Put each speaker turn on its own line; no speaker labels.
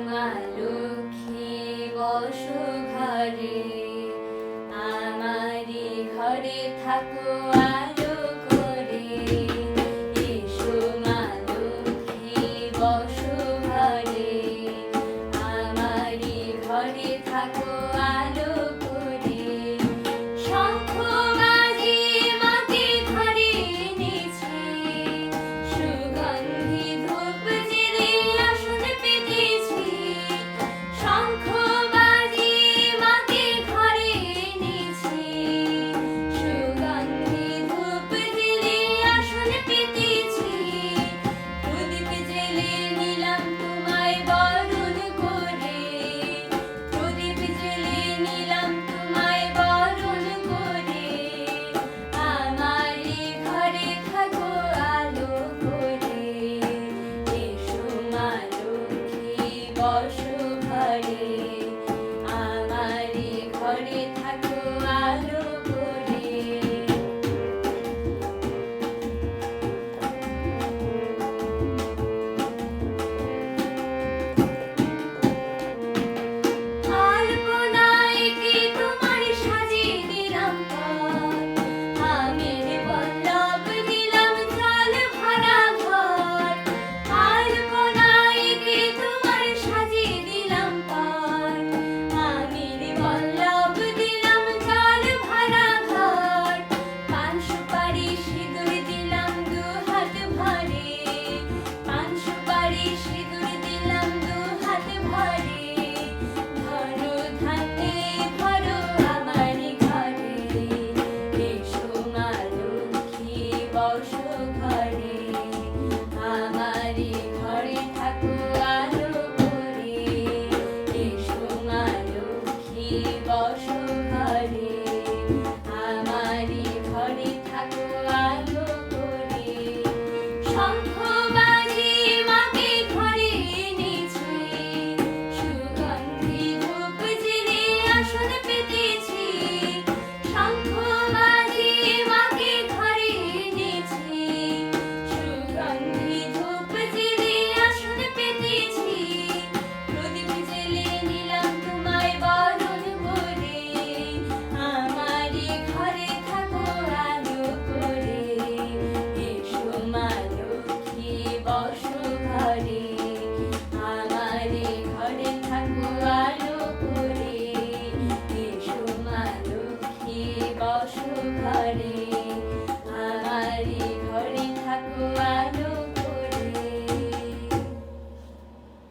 মা লক্ষ্মী বসো ঘরে, আমারি ঘরে থাকো আলো করে। এসো মা লক্ষ্মী বসো ঘরে, আমারি ঘরে থাকো আলো করে। শঙ্খ বাজে মাকে ঘরে এনেছি, সুগন্ধি ধূপ জেলে আসন পেতেছি। শঙ্খ বাজে মাকে ঘরে এনেছি, সুগন্ধি ধূপ জেলে আসন পেতেছি। প্রদীপ জেলে নিলাম তোমায় বরণ করে, প্রদীপ জেলে নিলাম তোমায় বরণ করে। আমারি ঘরে থাকো আলো করে, এসো মা লক্ষ্মী বসো ঘরে।